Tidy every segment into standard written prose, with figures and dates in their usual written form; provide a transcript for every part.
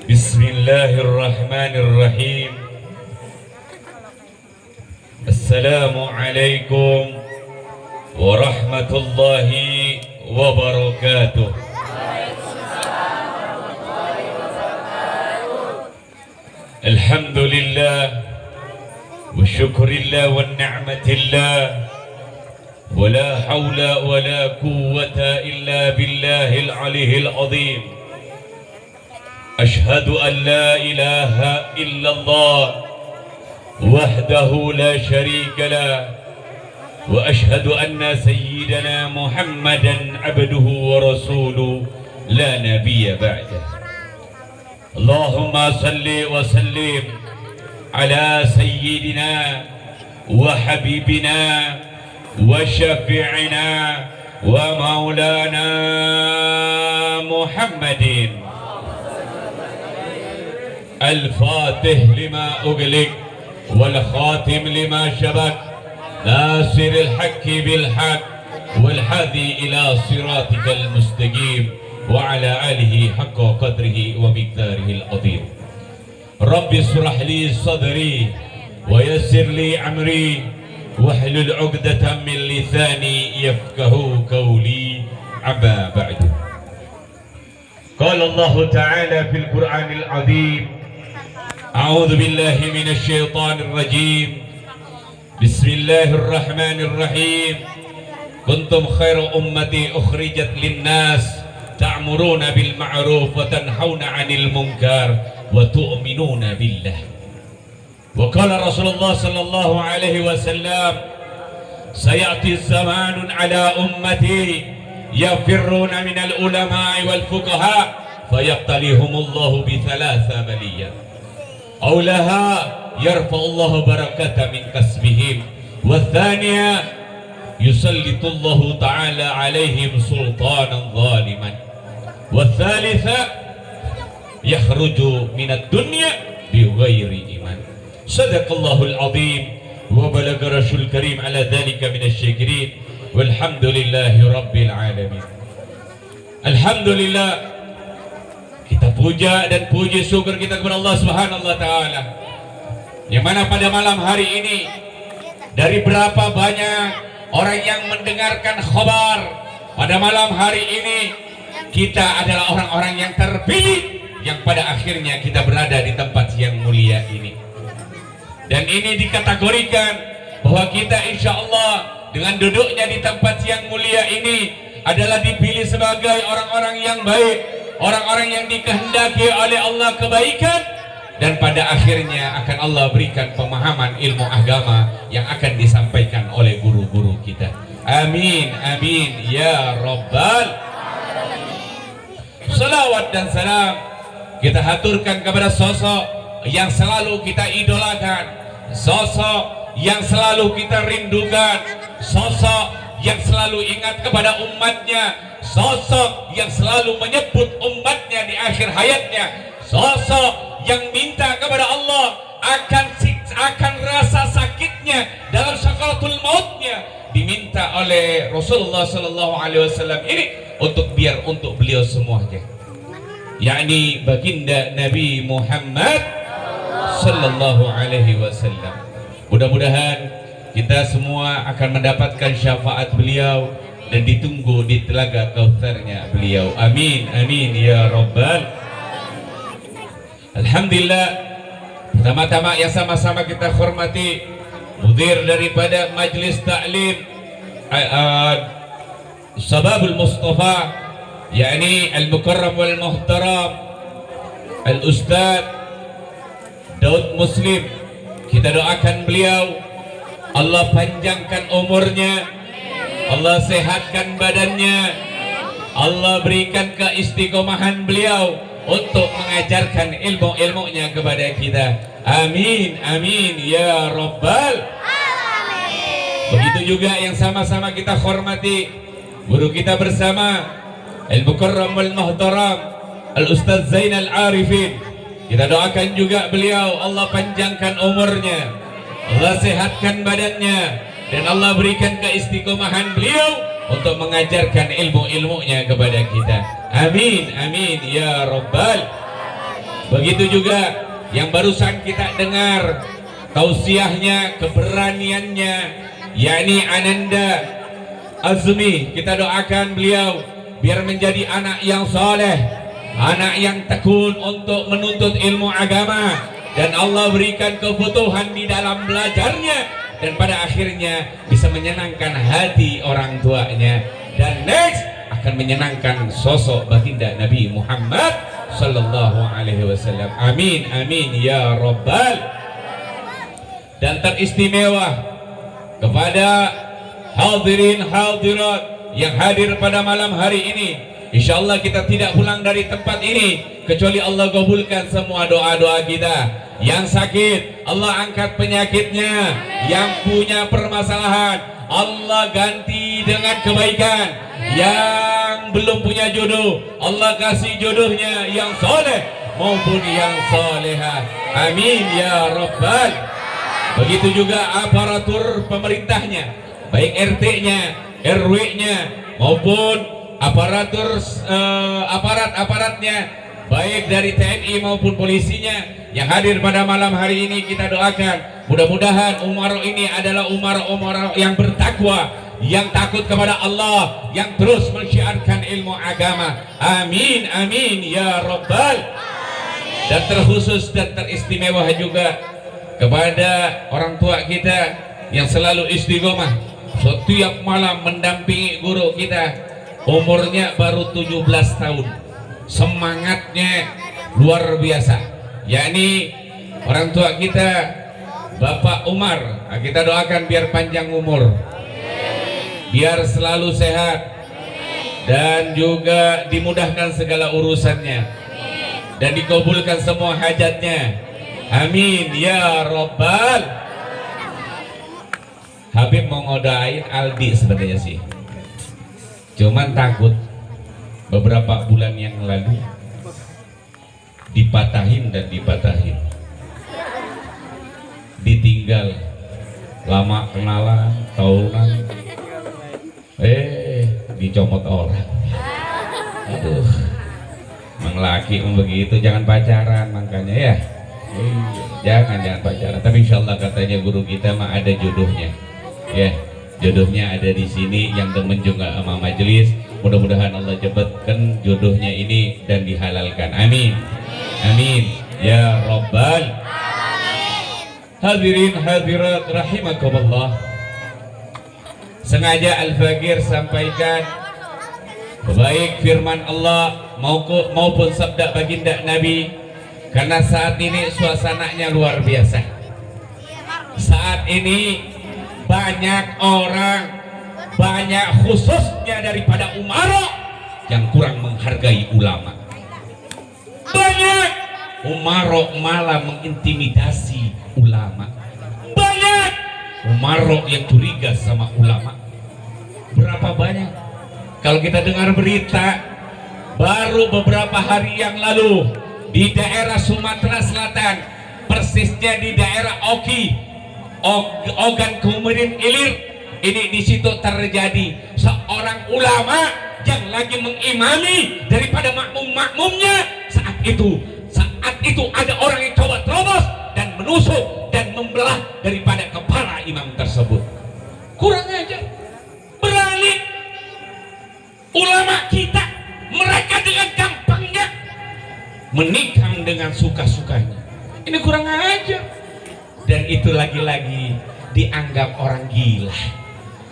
Bismillahirrahmanirrahim. Assalamualaikum warahmatullahi wabarakatuh. Alhamdulillah wa syukurillah wa ni'matillah wa la hawla wa la quwwata illa billahil aliyil azim. أشهد أن لا إله إلا الله وحده لا شريك له وأشهد أن سيدنا محمدا عبده ورسوله لا نبي بعده. اللهم صل وسلم على سيدنا وحبيبنا وشفيعنا ومولانا محمد الفاتح لما أغلق والخاتم لما شبك ناصر الحق بالحق والهادي إلى صراطك المستقيم وعلى آله حق قدره ومقداره العظيم. رب اشرح لي صدري ويسر لي أمري واحلل عقدة من لساني يفقه قولي. أما بعد، قال الله تعالى في القرآن العظيم: أعوذ بالله من الشيطان الرجيم. بسم الله الرحمن الرحيم. كنتم خير أمتي أخرجت للناس تأمرون بالمعروف وتنهون عن المنكر وتؤمنون بالله. وقال رسول الله صلى الله عليه وسلم: سيأتي الزمان على أمتي يفرون من العلماء والفقهاء فيبتليهم الله بثلاث بليات: أولها يرفع الله بركة من كسبهم، والثانية يسلط الله تعالى عليهم سلطانا ظالما، والثالثة يخرج من الدنيا بغير إيمان. صدق الله العظيم وبلغ رسول الكريم على ذلك من الشاكرين والحمد لله رب العالمين. Alhamdulillah, kita puja dan puji syukur kita kepada Allah Subhanahu wa taala, yang mana pada malam hari ini dari berapa banyak orang yang mendengarkan khabar, pada malam hari ini kita adalah orang-orang yang terpilih, yang pada akhirnya kita berada di tempat yang mulia ini. Dan ini dikategorikan bahwa kita insya Allah dengan duduknya di tempat yang mulia ini adalah dipilih sebagai orang-orang yang baik, orang-orang yang dikehendaki oleh Allah kebaikan, dan pada akhirnya akan Allah berikan pemahaman ilmu agama yang akan disampaikan oleh guru-guru kita. Amin, amin ya Rabbal alamin. Salawat dan salam kita haturkan kepada sosok yang selalu kita idolakan, sosok yang selalu kita rindukan, sosok yang selalu ingat kepada umatnya, sosok yang selalu menyebut umatnya di akhir hayatnya, sosok yang minta kepada Allah akan rasa sakitnya dalam sakaratul mautnya, diminta oleh Rasulullah sallallahu alaihi wasallam ini untuk beliau semuanya, yakni baginda Nabi Muhammad sallallahu alaihi wasallam. Mudah-mudahan kita semua akan mendapatkan syafaat beliau dan ditunggu di telaga kautsarnya beliau. Amin, amin ya Rabbal. Alhamdulillah, pertama-tama yang sama-sama kita hormati mudir daripada Majlis Ta'lim Sababul Mustafa, yakni Al-Mukarram wal Muhtaram Al-Ustaz Daud Muslim. Kita doakan beliau, Allah panjangkan umurnya, Allah sehatkan badannya, Allah berikan keistiqomahan beliau untuk mengajarkan ilmu-ilmunya kepada kita. Amin, amin ya Rabbal alamin. Begitu juga yang sama-sama kita hormati guru kita bersama Al-Mukarram wal Muhtaram Al-Ustaz Zainal Arifin. Kita doakan juga beliau, Allah panjangkan umurnya, Allah sehatkan badannya, dan Allah berikan keistiqomahan beliau untuk mengajarkan ilmu-ilmunya kepada kita. Amin, amin ya Rabbal. Begitu juga yang barusan kita dengar tausiahnya, keberaniannya, yakni Ananda Azmi. Kita doakan beliau biar menjadi anak yang saleh, anak yang tekun untuk menuntut ilmu agama, dan Allah berikan kebutuhan di dalam belajarnya, dan pada akhirnya bisa menyenangkan hati orang tuanya, dan next akan menyenangkan sosok baginda Nabi Muhammad sallallahu alaihi wasallam. Amin amin ya rabbal. Dan teristimewa kepada hadirin hadirat yang hadir pada malam hari ini. Insyaallah kita tidak pulang dari tempat ini kecuali Allah kabulkan semua doa-doa kita. Yang sakit Allah angkat penyakitnya, yang punya permasalahan Allah ganti dengan kebaikan, yang belum punya jodoh Allah kasih jodohnya yang soleh maupun yang solehah. Amin ya rabbal. Begitu juga aparatur pemerintahnya, baik RT-nya, RW-nya maupun aparatur aparat-aparatnya, baik dari TNI maupun polisinya yang hadir pada malam hari ini. Kita doakan mudah-mudahan umroh ini adalah umroh yang bertakwa, yang takut kepada Allah, yang terus mensyiarkan ilmu agama. Amin amin ya rabbal. Dan terkhusus dan teristimewa juga kepada orang tua kita yang selalu istiqomah setiap malam mendampingi guru kita. Umurnya baru 17 tahun, semangatnya luar biasa, yakni orang tua kita Bapak Umar. Kita doakan biar panjang umur, biar selalu sehat, dan juga dimudahkan segala urusannya, dan dikabulkan semua hajatnya. Amin ya rabbal. Habib mau ngodain Aldi sebenarnya sih, cuman takut beberapa bulan yang lalu dipatahin dan dipatahin, ditinggal lama kenalan tahunan, dicomot orang. Aduh, emang laki begitu, jangan pacaran makanya ya. Jangan pacaran. Tapi insyaallah katanya guru kita mah ada jodohnya. Ya, jodohnya ada di sini. Yang demen juga sama majelis, mudah-mudahan Allah cepatkan jodohnya ini dan dihalalkan. Amin amin ya rabbal. Hadirin hadirat rahimakumullah, sengaja Al-Fakir sampaikan baik firman Allah maupun sabda baginda Nabi, karena saat ini suasananya luar biasa. Saat ini banyak orang, banyak khususnya daripada umaro yang kurang menghargai ulama. Banyak umaro malah mengintimidasi ulama. Banyak umaro yang curiga sama ulama. Berapa banyak? Kalau kita dengar berita baru beberapa hari yang lalu di daerah Sumatera Selatan, persisnya di daerah Ogan Kemudian Ilir, ini di situ terjadi seorang ulama yang lagi mengimami daripada makmum-makmumnya. Saat itu ada orang yang coba terobos dan menusuk dan membelah daripada kepala imam tersebut. Kurang aja berani ulama kita, mereka dengan gampangnya menikam dengan suka-sukanya. Ini kurang aja. Dan itu lagi-lagi dianggap orang gila,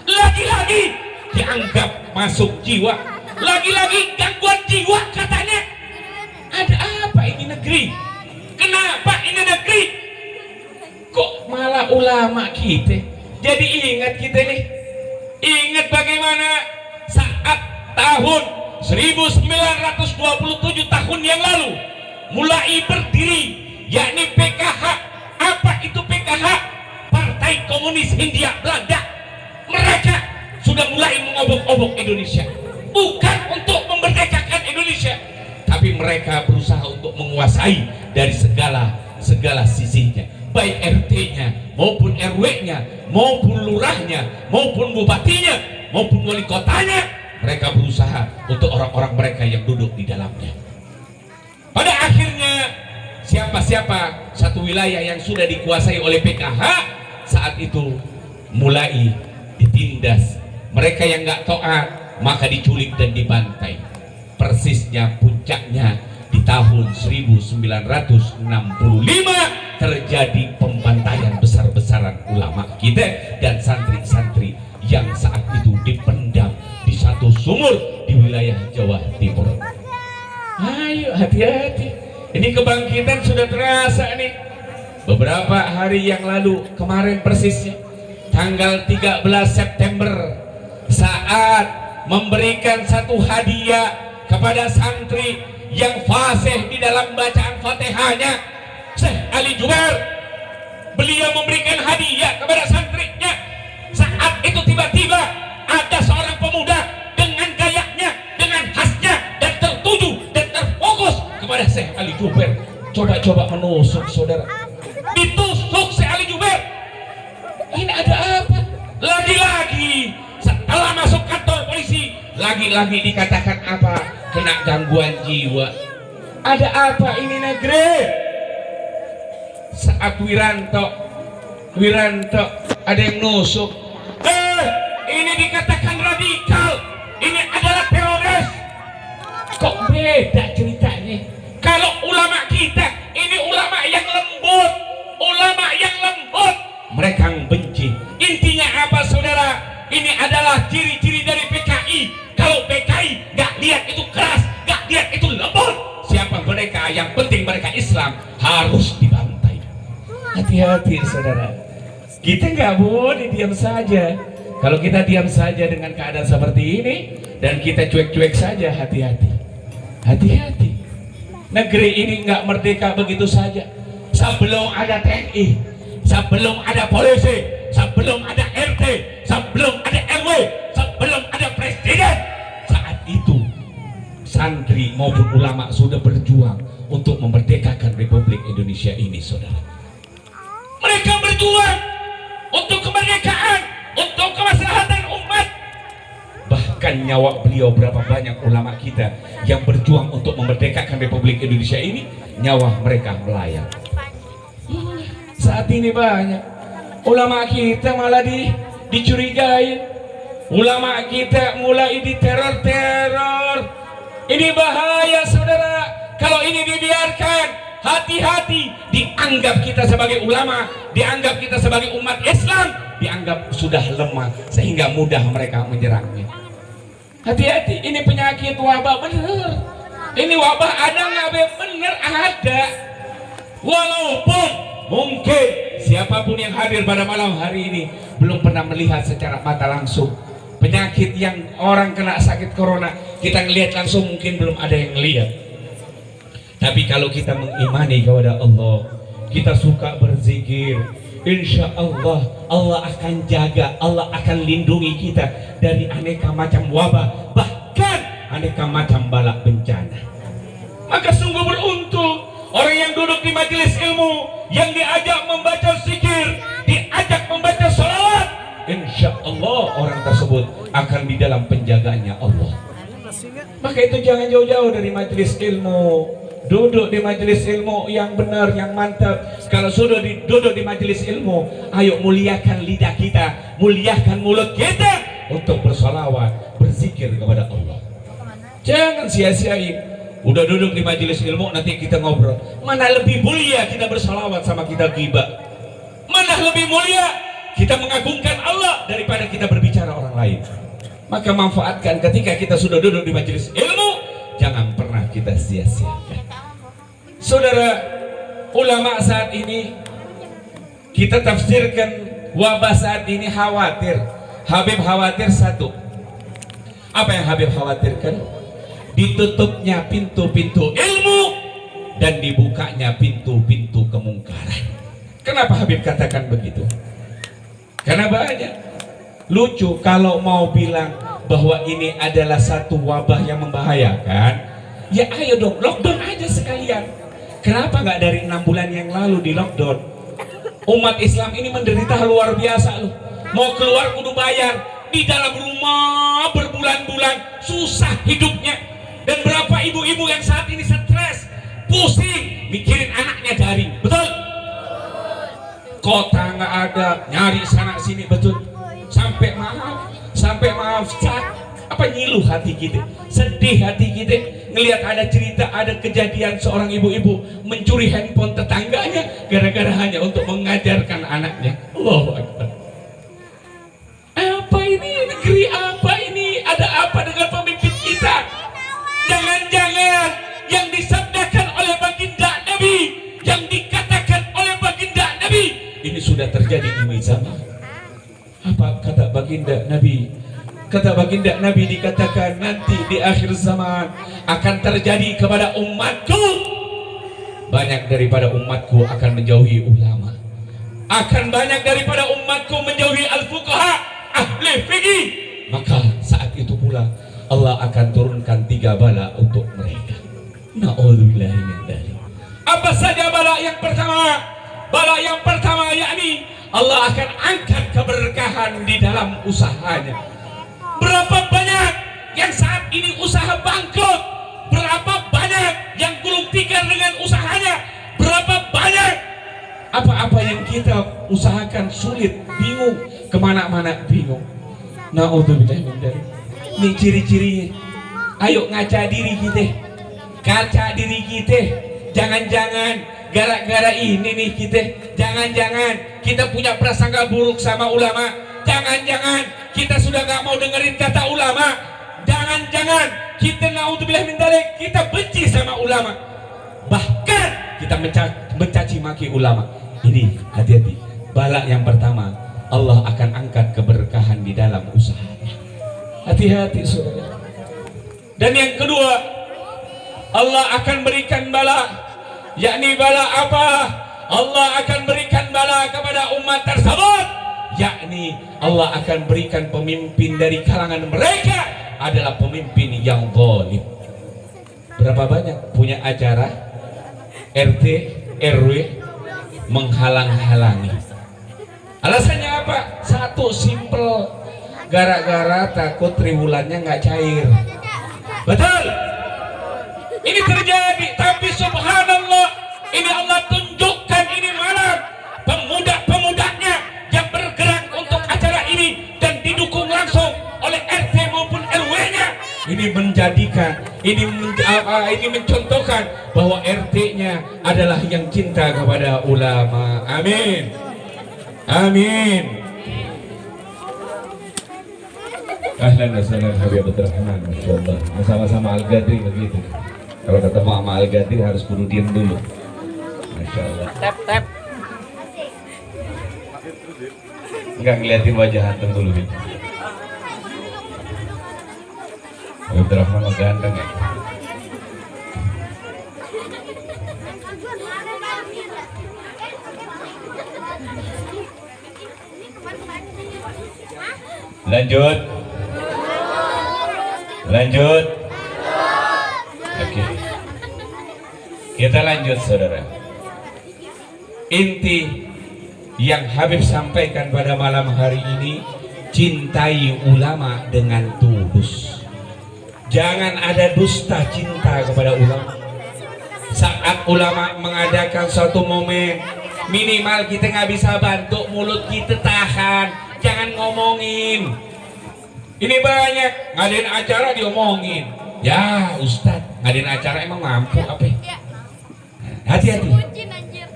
lagi-lagi dianggap masuk jiwa, lagi-lagi gangguan jiwa katanya. Ada apa ini negeri? Kenapa ini negeri kok malah ulama kita jadi ingat kita nih? Ingat bagaimana saat tahun 1927 tahun yang lalu mulai berdiri, yakni PKH. Apa itu PKH? Partai Komunis Hindia Belanda. Mereka sudah mulai mengobok-obok Indonesia, bukan untuk memerdekakan Indonesia, tapi mereka berusaha untuk menguasai dari segala sisinya, baik RT-nya maupun RW-nya maupun lurahnya maupun bupatinya maupun wali kotanya. Mereka berusaha untuk orang-orang mereka yang duduk di dalamnya. Pada akhirnya siapa? Satu wilayah yang sudah dikuasai oleh PKH, saat itu mulai ditindas. Mereka yang nggak taat maka diculik dan dibantai. Persisnya puncaknya di tahun 1965 terjadi pembantaian besar-besaran ulama kita dan santri-santri yang saat itu dipendam di satu sumur di wilayah Jawa Timur. Ayo hati-hati, ini kebangkitan sudah terasa nih. Beberapa hari yang lalu, kemarin persisnya tanggal 13 September, saat memberikan satu hadiah kepada santri yang fasih di dalam bacaan Fatihahnya, Syekh Ali Jubair, beliau memberikan hadiah kepada santrinya. Saat itu tiba-tiba ada seorang pemuda dengan gayanya, dengan khasnya, dan tertuju dan terfokus kepada Syekh Ali Jubair. Coba-coba menusuk saudara, ditusuk Syekh Ali Jubair. Ini ada apa? Lagi-lagi setelah masuk kantor polisi, lagi-lagi dikatakan apa? Kena gangguan jiwa. Ada apa ini negeri? Saat Wiranto ada yang nusuk. Ini dikatakan radikal. Ini adalah teroris. Kok beda ceritanya? Kalau ulama kita ini ulama yang lembut, ulama yang lembut. Mereka benci. Intinya apa saudara? Ini adalah ciri-ciri dari PKI. Kalau PKI nggak lihat itu keras, nggak lihat itu lembut, siapa mereka? Yang penting mereka Islam, harus dibantai. Hati-hati saudara, kita nggak boleh diam saja. Kalau kita diam saja dengan keadaan seperti ini dan kita cuek-cuek saja, hati-hati, hati-hati. Negeri ini nggak merdeka begitu saja. Sebelum ada TNI, sebelum ada polisi, sebelum ada RT, sebelum ada RW, sebelum ada presiden, saat itu santri maupun ulama sudah berjuang untuk memerdekakan Republik Indonesia ini saudara. Mereka berjuang untuk kemerdekaan, untuk kemaslahatan umat. Bahkan nyawa beliau, berapa banyak ulama kita yang berjuang untuk memerdekakan Republik Indonesia ini, nyawa mereka melayang. Saat ini banyak ulama kita malah dicurigai, ulama kita mulai diteror-teror. Ini bahaya saudara. Kalau ini dibiarkan, hati-hati, dianggap kita sebagai ulama, dianggap kita sebagai umat Islam, dianggap sudah lemah sehingga mudah mereka menyerangnya. Hati-hati, ini penyakit wabah bener. Ini wabah ada nggak? Bener ada. Walaupun mungkin siapapun yang hadir pada malam hari ini belum pernah melihat secara mata langsung penyakit yang orang kena sakit corona, kita ngelihat langsung mungkin belum ada yang lihat. Tapi kalau kita mengimani kepada Allah, kita suka berzikir, insya Allah Allah akan jaga, Allah akan lindungi kita dari aneka macam wabah, bahkan aneka macam bala bencana. Maka sungguh beruntung orang yang duduk di majelis ilmu, yang diajak membaca zikir, diajak membaca salawat, insya Allah orang tersebut akan di dalam penjagaannya Allah. Maka itu jangan jauh-jauh dari majelis ilmu. Duduk di majelis ilmu yang benar, yang mantap. Kalau sudah duduk di majelis ilmu, ayo muliakan lidah kita, muliakan mulut kita untuk bersolawat, berzikir kepada Allah. Jangan sia-siain. Udah duduk di majelis ilmu, nanti kita ngobrol. Mana lebih mulia kita bersolawat sama kita ghibah? Mana lebih mulia kita mengagungkan Allah daripada kita berbicara orang lain? Maka manfaatkan ketika kita sudah duduk di majelis ilmu, jangan pernah kita sia-siakan. Saudara, ulama saat ini kita tafsirkan wabah saat ini khawatir. Habib khawatir satu. Apa yang Habib khawatirkan? Ditutupnya pintu-pintu ilmu dan dibukanya pintu-pintu kemungkaran. Kenapa Habib katakan begitu? Karena banyak. Lucu kalau mau bilang bahwa ini adalah satu wabah yang membahayakan, ya ayo dong lockdown aja sekalian. Kenapa nggak dari 6 bulan yang lalu di lockdown? Umat Islam ini menderita luar biasa loh. Mau keluar kudu bayar, di dalam rumah berbulan-bulan susah hidupnya. Dan berapa ibu-ibu yang saat ini stres, pusing mikirin anaknya dari kota nggak ada, nyari sana sini betul, sampai maaf apa nyilu hati kita, sedih hati kita ngelihat ada cerita, ada kejadian seorang ibu-ibu mencuri handphone tetangganya gara-gara hanya untuk mengajarkan anaknya. Allahu Akbar. Apa ini, negeri apa ini, ada apa dengan pemimpin kita? Jangan-jangan yang disabdakan oleh baginda Nabi, yang dikatakan oleh baginda Nabi, ini sudah terjadi di zaman. Apa kata baginda Nabi? Kata baginda Nabi dikatakan nanti di akhir zaman akan terjadi kepada umatku, banyak daripada umatku akan menjauhi ulama, akan banyak daripada umatku menjauhi al-fuqaha, ahli fikih. Maka saat itu pula Allah akan turunkan 3 bala untuk mereka. Na'udzubillahi min dzalik. Apa saja bala yang pertama? Bala yang pertama yakni Allah akan angkat keberkahan di dalam usahanya. Berapa banyak yang saat ini usaha bangkrut? Berapa banyak yang gulung tikar dengan usahanya? Berapa banyak apa-apa yang kita usahakan sulit, bingung, kemana-mana bingung. Na'udzubillah min dzalik. Ini ciri-cirinya. Ayo ngaca diri kita, kaca diri kita. Jangan-jangan gara-gara ini nih kita, jangan-jangan kita punya prasangka buruk sama ulama. Jangan-jangan kita sudah gak mau dengerin kata ulama. Jangan-jangan kita naudzubillah min dzalik, kita benci sama ulama. Bahkan kita mencaci maki ulama. Ini hati-hati. Bala yang pertama, Allah akan angkat keberkahan di dalam usahanya. Hati-hati saudara. Dan yang kedua, Allah akan berikan bala, yakni bala apa? Allah akan berikan bala kepada umat tersebut, yakni Allah akan berikan pemimpin dari kalangan mereka adalah pemimpin yang zalim. Berapa banyak punya acara RT RW menghalang-halangi. Alasannya apa? Satu simple, gara-gara takut triwulannya nggak cair. Betul? Ini terjadi, tapi subhanallah, ini Allah tunjukkan ini malam pemuda-pemudanya yang bergerak untuk acara ini dan didukung langsung oleh RT maupun RW-nya. Ini menjadikan, ini mencontohkan bahwa RT-nya adalah yang cinta kepada ulama. Amin. Amin. Ahlan wa sahlan Habib Abdurrahman, masyaallah. Sama-sama Al-Ghadri begitu. Kalau ketemu sama Al-Ghadri harus kudu diem dulu. Masyaallah. Tap. Enggak ngeliatin wajah antum dulu gitu. Habib Abdurrahman ganteng ya. Lanjut. Oke. Kita lanjut saudara. Inti yang Habib sampaikan pada malam hari ini, cintai ulama dengan tulus. Jangan ada dusta cinta kepada ulama. Saat ulama mengadakan suatu momen, minimal kita nggak bisa bantu, mulut kita tahan, jangan ngomongin. Ini banyak ngadain acara diomongin. Ya Ustadz, ngadain acara emang mampu apa? Hati-hati.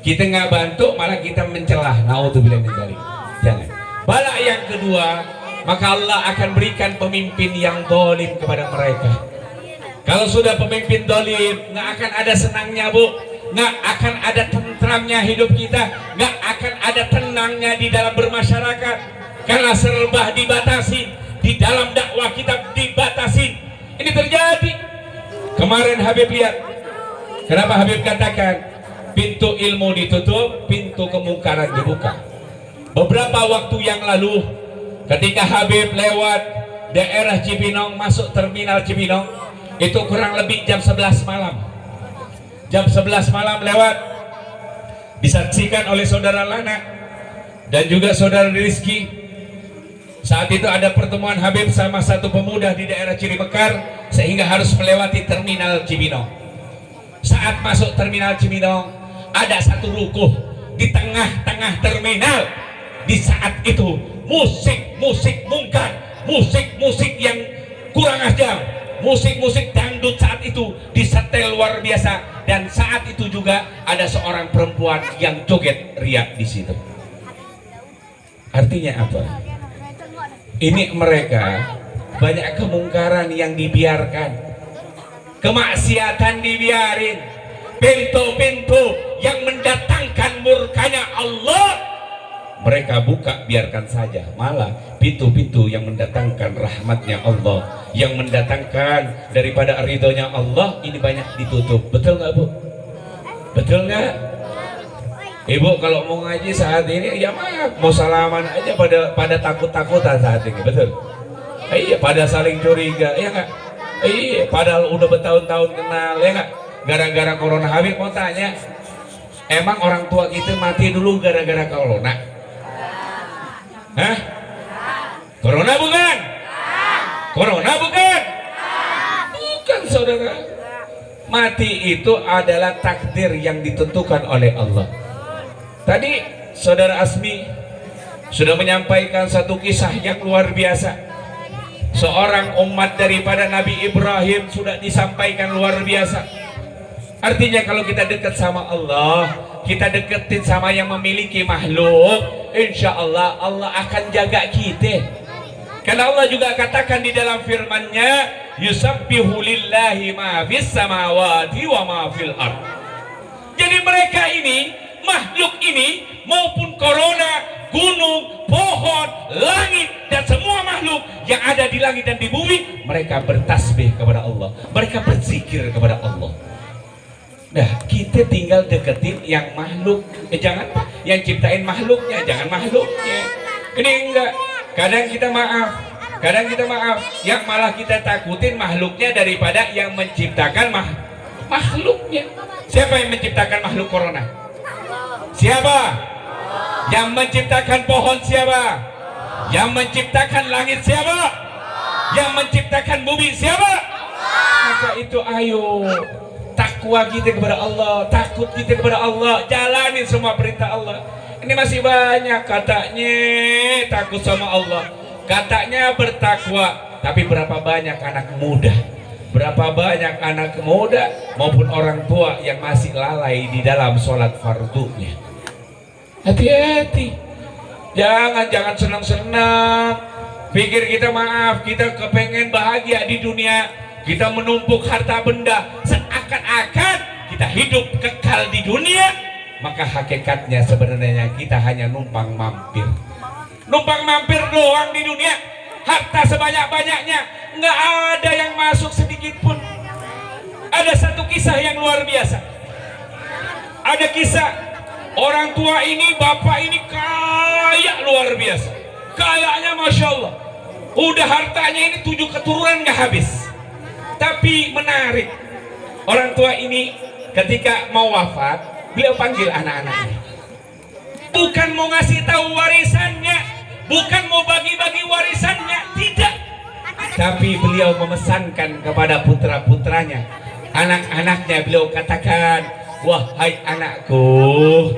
Kita nggak bantu malah kita mencelah. Naudzubillah min dzalik. Jangan. Bala yang kedua, maka Allah akan berikan pemimpin yang zalim kepada mereka. Kalau sudah pemimpin zalim, nggak akan ada senangnya bu, nggak akan ada tentramnya hidup kita, nggak akan ada tenangnya di dalam bermasyarakat, karena serba dibatasi. Di dalam dakwah kita dibatasi. Ini terjadi. Kemarin Habib lihat. Kenapa Habib katakan pintu ilmu ditutup, pintu kemungkaran dibuka? Beberapa waktu yang lalu, ketika Habib lewat daerah Cibinong, masuk terminal Cibinong, itu kurang lebih jam 11 malam. Jam 11 malam lewat, disaksikan oleh saudara Lana dan juga saudara Rizky. Saat itu ada pertemuan Habib sama satu pemuda di daerah Cirimekar, sehingga harus melewati terminal Cibinong. Saat masuk terminal Cibinong, ada satu rukuh di tengah-tengah terminal. Di saat itu musik-musik mungkar, musik-musik yang kurang ajar, musik-musik dangdut saat itu disetel luar biasa. Dan saat itu juga ada seorang perempuan yang joget riak di situ. Artinya apa? Ini mereka banyak kemungkaran yang dibiarkan, kemaksiatan dibiarin, pintu-pintu yang mendatangkan murkanya Allah mereka buka, biarkan saja. Malah pintu-pintu yang mendatangkan rahmatnya Allah, yang mendatangkan daripada ridhonya Allah, ini banyak ditutup. Betul nggak Bu? Betul nggak? Ibu kalau mau ngaji saat ini, ya maaf, mau salaman aja pada takut-takutan saat ini. Betul? Iya, pada saling curiga, ya nggak? Iya, padahal udah bertahun-tahun kenal, ya nggak? Gara-gara corona. Habib mau tanya, emang orang tua kita mati dulu gara-gara corona? Hah? Corona bukan? Corona bukan? Bukan saudara. Mati itu adalah takdir yang ditentukan oleh Allah. Tadi saudara Asmi sudah menyampaikan satu kisah yang luar biasa. Seorang umat daripada Nabi Ibrahim sudah disampaikan luar biasa. Artinya kalau kita dekat sama Allah, kita deketin sama yang memiliki makhluk, insya Allah Allah akan jaga kita. Karena Allah juga katakan di dalam firman-Nya, yusabbihu lillahi ma fis samawati wa ma fil ard. Jadi mereka ini, makhluk ini, maupun corona, gunung, pohon, langit, dan semua makhluk yang ada di langit dan di bumi, mereka bertasbih kepada Allah, mereka berzikir kepada Allah. Nah, kita tinggal deketin yang makhluk, jangan yang ciptain makhluknya, jangan makhluknya. Ini enggak. Kadang kita maaf, yang malah kita takutin makhluknya daripada yang menciptakan makhluknya. Siapa yang menciptakan makhluk corona? Siapa? Yang menciptakan pohon siapa? Yang menciptakan langit siapa? Yang menciptakan bumi siapa? Maka itu ayo, takwa kita kepada Allah, takut kita kepada Allah, jalanin semua perintah Allah. Ini masih banyak katanya takut sama Allah, katanya bertakwa, tapi berapa banyak anak muda, berapa banyak anak muda maupun orang tua yang masih lalai di dalam sholat fardunya. Hati-hati, jangan senang-senang pikir kita maaf, kita kepengen bahagia di dunia, kita menumpuk harta benda seakan-akan kita hidup kekal di dunia. Maka hakikatnya sebenarnya kita hanya numpang mampir doang di dunia. Harta sebanyak-banyaknya nggak ada yang masuk sedikit pun. Ada satu kisah yang luar biasa. Ada kisah orang tua ini, bapak ini kaya luar biasa, kayaknya masya Allah, udah hartanya ini 7 keturunan nggak habis. Tapi menarik, orang tua ini ketika mau wafat, beliau panggil anak-anaknya, bukan mau ngasih tahu warisannya, bukan mau bagi-bagi warisannya, tidak, tapi beliau memesankan kepada putra-putranya, anak-anaknya, beliau katakan, wahai anakku,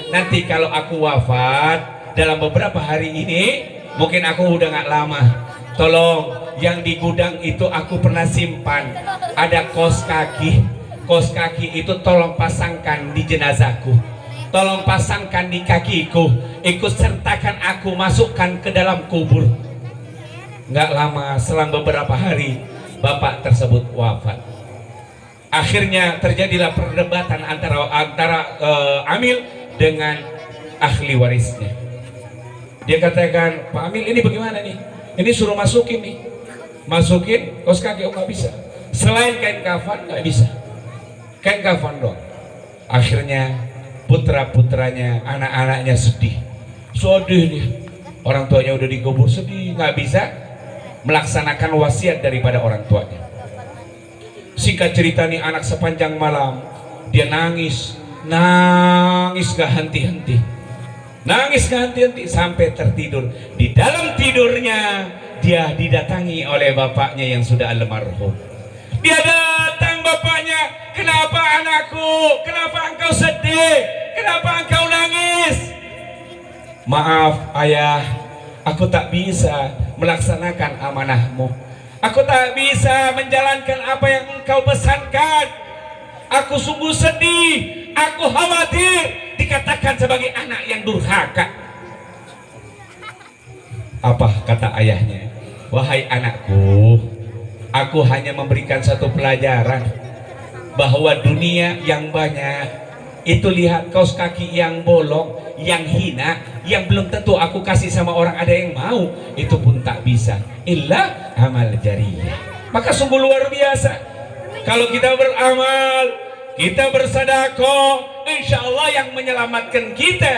nanti kalau aku wafat dalam beberapa hari ini, mungkin aku udah gak lama, tolong yang di gudang itu aku pernah simpan, ada kaos kaki itu tolong pasangkan di jenazahku, tolong pasangkan di kakiku, ikut sertakan aku masukkan ke dalam kubur. Nggak lama, selang beberapa hari bapak tersebut wafat. Akhirnya terjadilah perdebatan antara Amil dengan ahli warisnya. Dia katakan, Pak Amil ini bagaimana nih? Ini suruh masukin kaos kaki, oh nggak bisa. Selain kain kafan nggak bisa. Kain kafan dong. Akhirnya putra-putranya, anak-anaknya sedih nih, orang tuanya udah dikubur, sedih, nggak bisa melaksanakan wasiat daripada orang tuanya. Singkat cerita nih, anak sepanjang malam dia nangis gak henti-henti, sampai tertidur. Di dalam tidurnya dia didatangi oleh bapaknya yang sudah almarhum. Dia datang, bapaknya, Kenapa anakku? Kenapa engkau sedih? Kenapa engkau nangis? Maaf ayah, aku tak bisa melaksanakan amanahmu. Aku tak bisa menjalankan apa yang engkau pesankan. Aku sungguh sedih. Aku khawatir dikatakan sebagai anak yang durhaka. Apa kata ayahnya? Wahai anakku, aku hanya memberikan satu pelajaran, bahwa dunia yang banyak itu, lihat kaos kaki yang bolong, yang hina, yang belum tentu aku kasih sama orang ada yang mau, itu pun tak bisa illa amal jariyah. Maka sungguh luar biasa kalau kita beramal, kita bersedekah, insya Allah yang menyelamatkan kita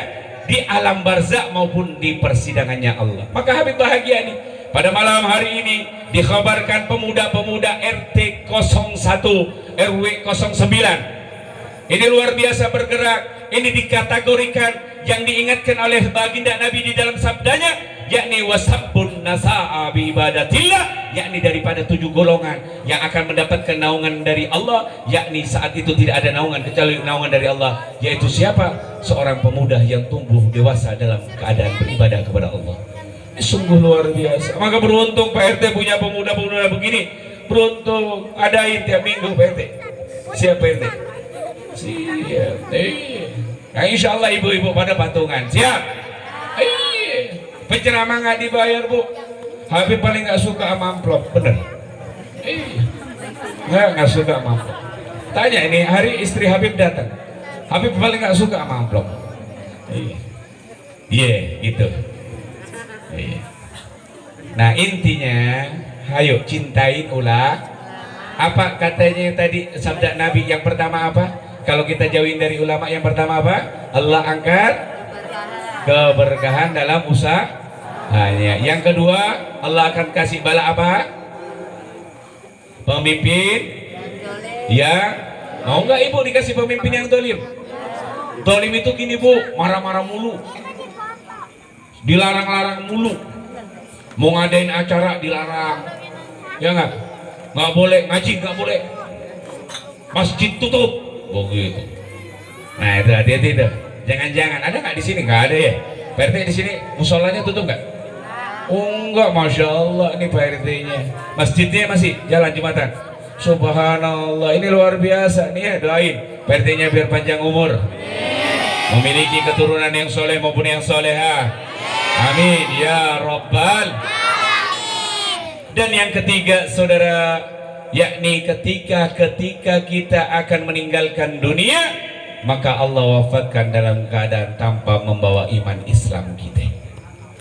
di alam barzakh maupun di persidangannya Allah. Maka Habib bahagia nih, pada malam hari ini dikhabarkan pemuda-pemuda RT 01 RW 09 ini luar biasa bergerak. Ini dikategorikan yang diingatkan oleh baginda Nabi di dalam sabdanya, yakni wasabbun nasa'a bi ibadatillah, yakni daripada 7 golongan yang akan mendapatkan naungan dari Allah, yakni saat itu tidak ada naungan kecuali naungan dari Allah, yaitu siapa? Seorang pemuda yang tumbuh dewasa dalam keadaan beribadah kepada Allah. Sungguh luar biasa. Maka beruntung Pak RT punya pemuda-pemuda begini. Beruntung adain tiap minggu Pak RT. Siap Pak RT? Siap. Nah, insya Allah ibu-ibu pada patungan. Siap. Penceramah nggak dibayar Bu. Habib paling nggak suka sama amplop. Bener. Nggak suka sama amplop. Tanya ini hari istri Habib datang. Habib paling nggak suka sama amplop. Iya, gitu. Nah intinya, ayo cintain ulah. Apa katanya tadi sabda Nabi yang pertama apa? Kalau kita jauhin dari ulama yang pertama apa? Allah angkat keberkahan dalam usahanya. Yang kedua, Allah akan kasih bala apa? Pemimpin yang mau nggak ibu dikasih pemimpin yang dolim? Dolim itu gini Bu, marah-marah mulu, dilarang-larang mulu, mau ngadain acara dilarang, ya nggak boleh ngaji, nggak boleh, masjid tutup, begitu. Nah itu hati-hati tuh, jangan-jangan ada nggak di sini? Nggak ada ya? Pak RT di sini musolanya tutup nggak? Oh enggak, masya Allah ini Pak RT-nya, masjidnya masih jalan Jumatan. Subhanallah, ini luar biasa nih ya, doain Pak RT-nya biar panjang umur, memiliki keturunan yang soleh maupun yang soleha. Amin ya Rabbal. Dan yang ketiga saudara, yakni ketika kita akan meninggalkan dunia, maka Allah wafatkan dalam keadaan tanpa membawa iman Islam kita.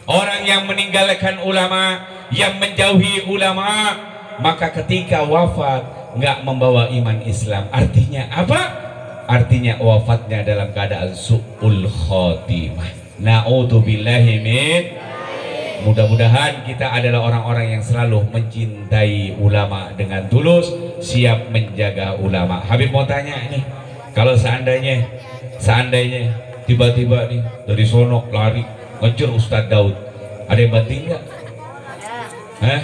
Orang yang meninggalkan ulama, yang menjauhi ulama, maka ketika wafat nggak membawa iman Islam. Artinya apa? Artinya wafatnya dalam keadaan su'ul khotimah. Na'udzubillahi min. Mudah-mudahan kita adalah orang-orang yang selalu mencintai ulama dengan tulus, siap menjaga ulama. Habib mau tanya nih, kalau seandainya tiba-tiba nih dari sono lari ngejar Ustadz Daud, ada yang banting nggak? Hah?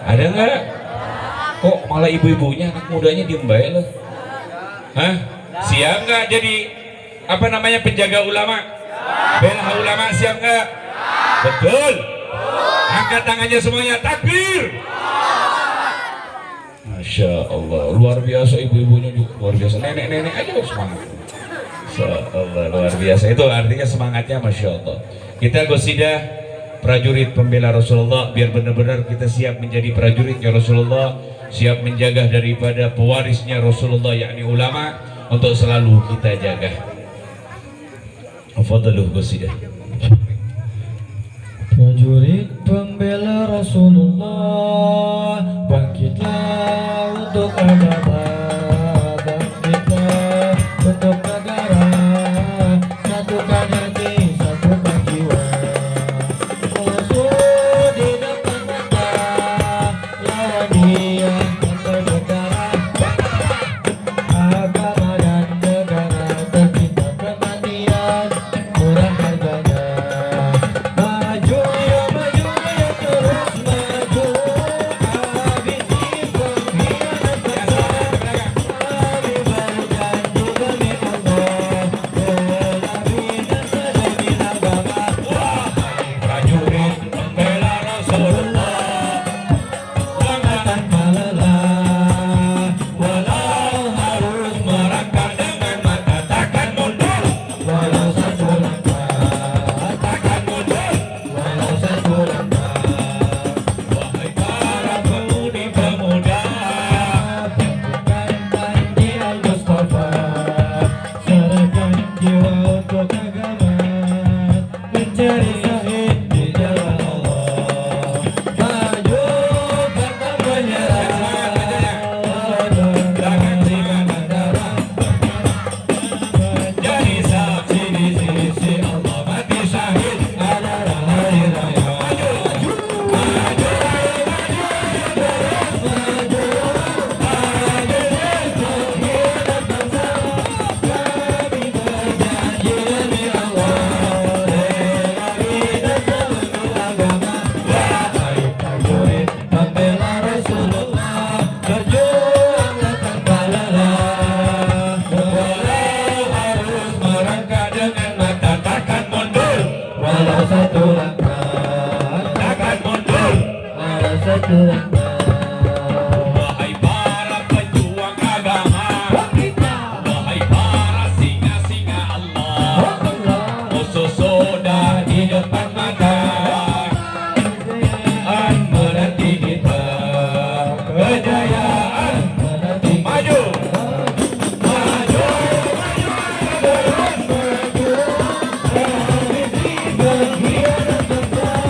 Ada nggak? Kok malah ibu-ibunya, anak mudanya diem baik loh? Hah? Siap nggak jadi apa namanya penjaga ulama? Bela ulama, siap nggak? Betul. Angkat tangannya semuanya, takbir. Masya Allah, luar biasa ibu-ibunya juga luar biasa, nenek-nenek aja semangat. Masya Allah, luar biasa. Itu artinya semangatnya Masya Allah. Kita qasidah prajurit pembela Rasulullah, biar benar-benar kita siap menjadi prajuritnya Rasulullah, siap menjaga daripada pewarisnya Rasulullah, yakni ulama, untuk selalu kita jaga. Fadluh qasidah. Prajurit pembela Rasulullah, bangkitlah untuk agama, bangkitlah untuk negara, satukan hati, satukan jiwa. Musuh di depan mata, lawan dia sampai berdarah. Agama dan negara tercinta kematian, murah harganya. Tuhannya. Wahai para pejuang agama, Kita wahai para singa-singa Allah, Allah musuh sudah di depan mata, kejayaan menanti kita, kejayaan menanti kita. maju, Maju, berkhianat besar,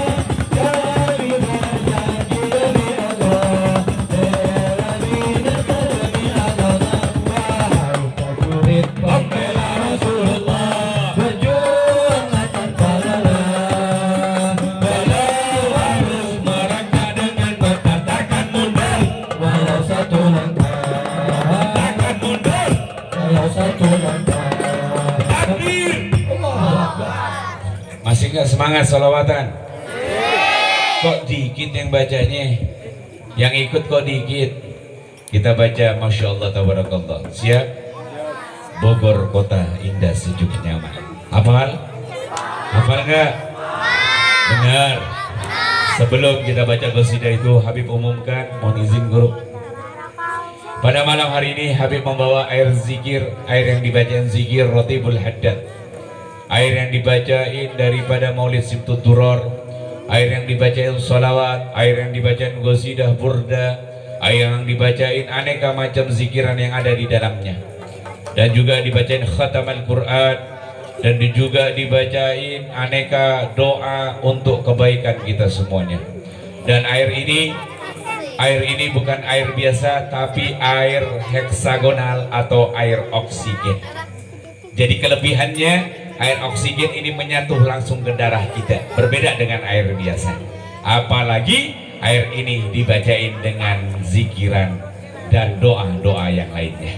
kami berjanji demi Allah, bela bineka demi agama. Wahai prajurit pembela Rasulullah, berjuanglah tanpa lelah. Beliau harus merangkak dengan berkata takkan mundur, walau satu langkah, takkan mundur, walau satu langkah. takbir. Allahu Akbar. Masih nggak semangat sholawatan? Kok dikit yang bacanya? Yang ikut kok dikit? Kita baca Masya Allah Tabarakallah. Siap? Bogor kota indah sejuk nyaman. Hafal? Hafal nggak? Dengar. Sebelum kita baca qasidah itu, Habib umumkan, mohon izin guru. Pada malam hari ini Habib membawa air zikir, air yang dibacain zikir Rotibul Haddad, air yang dibacain daripada Maulid Simtud Duror, air yang dibacain sholawat, air yang dibacain qasidah burda, air yang dibacain aneka macam zikiran yang ada di dalamnya, dan juga dibacain khatam Al-Quran, dan juga dibacain aneka doa untuk kebaikan kita semuanya. Dan air ini bukan air biasa, tapi air heksagonal atau air oksigen. Jadi kelebihannya, air oksigen ini menyatu langsung ke darah kita, berbeda dengan air biasa. Apalagi air ini dibacain dengan zikiran dan doa-doa yang lainnya.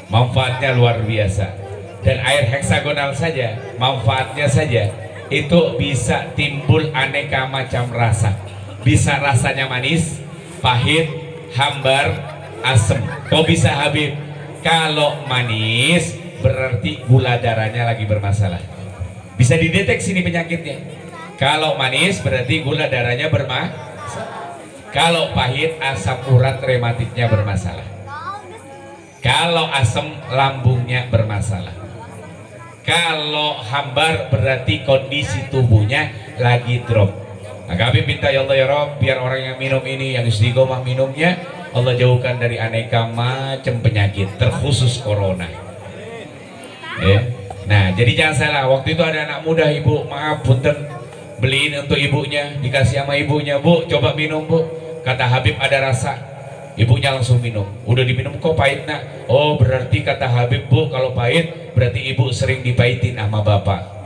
Manfaatnya luar biasa. Dan air heksagonal saja, manfaatnya saja itu bisa timbul aneka macam rasa. Bisa rasanya manis, pahit, hambar, asem. Kok bisa Habib? Kalau manis berarti gula darahnya lagi bermasalah. Bisa dideteksi nih penyakitnya. Kalau manis berarti gula darahnya bermasalah. Kalau pahit, asam urat rematiknya bermasalah. Kalau asem, lambungnya bermasalah. Kalau hambar berarti kondisi tubuhnya lagi drop. Nah, kami minta ya Allah ya Rob, biar orang yang minum ini, yang istiqomah minumnya, Allah jauhkan dari aneka macam penyakit, terkhusus corona. Nah, jadi jangan salah, waktu itu ada anak muda, ibu, maaf, punten, beliin untuk ibunya, dikasih sama ibunya, bu, coba minum bu. Kata Habib ada rasa, ibunya langsung minum. Udah diminum, kok pahit nak? Oh, berarti kata Habib, bu, kalau pahit, berarti ibu sering dipahitin sama bapak.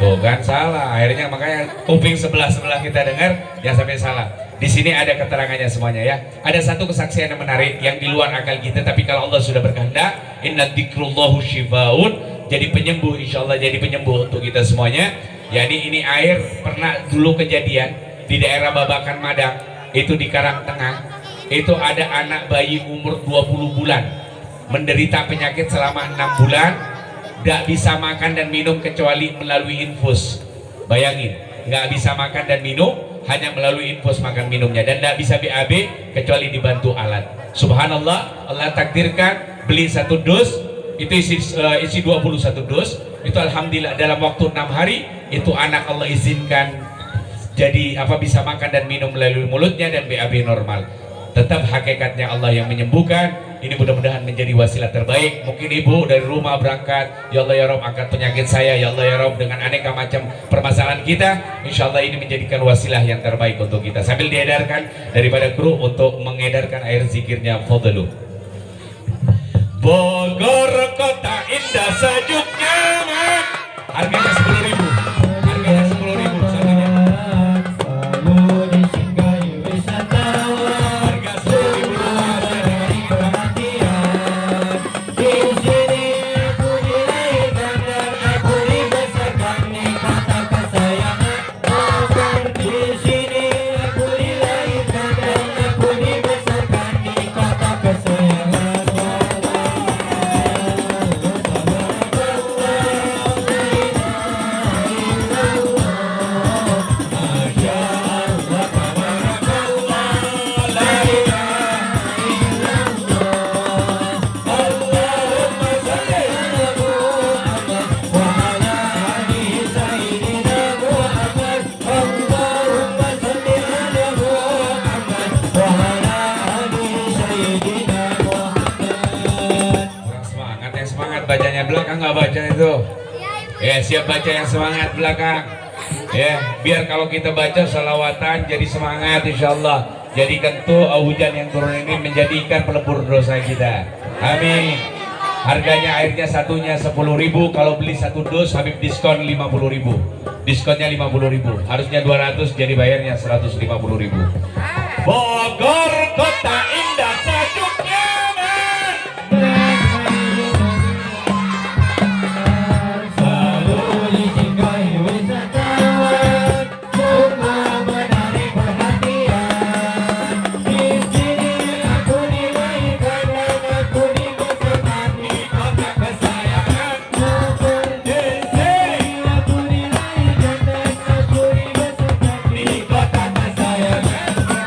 Tuh kan salah, akhirnya makanya kuping sebelah kita dengar, jangan sampai salah. Di sini ada keterangannya semuanya ya. Ada satu kesaksian yang menarik yang di luar akal kita, tapi kalau Allah sudah berkehendak, inna dzikrullahu syifaun, jadi penyembuh, insya Allah jadi penyembuh untuk kita semuanya. Jadi ini air pernah dulu kejadian di daerah Babakan Madang, itu di Karangtengah, itu ada anak bayi umur 20 bulan menderita penyakit selama 6 bulan. Gak bisa makan dan minum kecuali melalui infus. Bayangin, gak bisa makan dan minum hanya melalui infus makan minumnya, dan gak bisa BAB kecuali dibantu alat. Subhanallah, Allah takdirkan beli 1 dus, itu isi 21 dus. Itu alhamdulillah dalam waktu 6 hari itu anak Allah izinkan jadi bisa makan dan minum melalui mulutnya dan BAB normal. Tetap hakikatnya Allah yang menyembuhkan. Ini mudah-mudahan menjadi wasilah terbaik. Mungkin ibu dari rumah berangkat, ya Allah ya Rob, angkat penyakit saya, ya Allah ya Rob, dengan aneka macam permasalahan kita. Insya Allah ini menjadikan wasilah yang terbaik untuk kita. Sambil diedarkan daripada kru untuk mengedarkan air zikirnya, fadlu. Bogor kota indah sejuk nyaman. Harganya 10.000. Harganya 10.000 satunya. Selalu disinggahi wisatawan, Harga 10.000 dari perhatian. Di sini aku dilahirkan dan aku dibesarkan di kota kesayangan Bogor. Di sini aku dilahirkan dan aku dibesarkan di kota kesayangan Bogor. semangat bacanya. Belakang nggak baca itu. Ya, siap baca yang semangat belakang. Ya, biar kalau kita baca salawatan jadi semangat insyaallah. Jadikan tuh hujan yang turun ini menjadikan pelebur dosa kita. Amin. Harganya airnya satunya 10.000. Kalau beli satu dus Habib diskon 50.000. Diskonnya 50.000. Harusnya 200 jadi bayarnya 150.000. Bogor kota indah sejuk nyaman. Selalu dicintai wisatawan, semua menarik perhatian. Di sini aku dilahirkan dan aku dibesarkan di kota kesayanganku. Di sini aku dilahirkan dan aku dibesarkan di kota kesayanganku.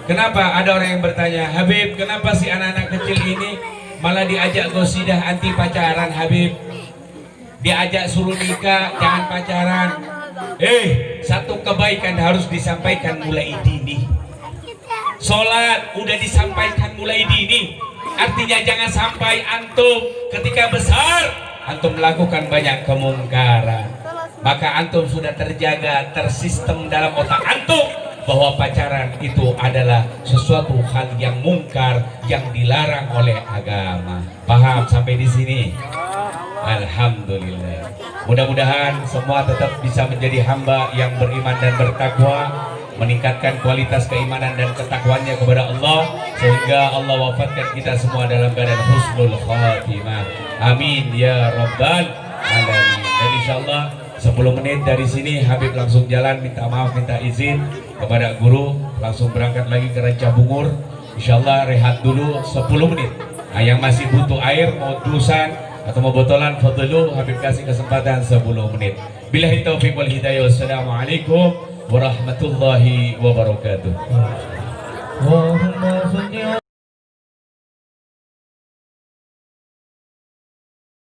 Kenapa ada orang yang bertanya, Habib, kenapa si anak-anak kecil ini malah diajak gosidah anti pacaran, Habib? Diajak suruh nikah, jangan pacaran. Satu kebaikan harus disampaikan mulai dini. Sholat udah disampaikan mulai dini. Artinya jangan sampai antum ketika besar antum melakukan banyak kemungkaran. Maka antum sudah terjaga, tersistem dalam otak antum bahwa pacaran itu adalah sesuatu hal yang mungkar yang dilarang oleh agama. Paham sampai di sini? Alhamdulillah. Mudah-mudahan semua tetap bisa menjadi hamba yang beriman dan bertakwa, meningkatkan kualitas keimanan dan ketakwaannya kepada Allah, sehingga Allah wafatkan kita semua dalam keadaan husnul khatimah. Amin ya rabbal alamin. Dan insyaallah 10 menit dari sini Habib langsung jalan, minta maaf, minta izin kepada guru, langsung berangkat lagi ke Rancah Bungur. Insyaallah rehat dulu 10 menit. Nah, yang masih butuh air, mau dusan atau mau botolan, fadlu, Habib kasih kesempatan 10 menit. Billahi taufiq wal hidayah. Wassalamualaikum warahmatullahi wabarakatuh. Allahumma salli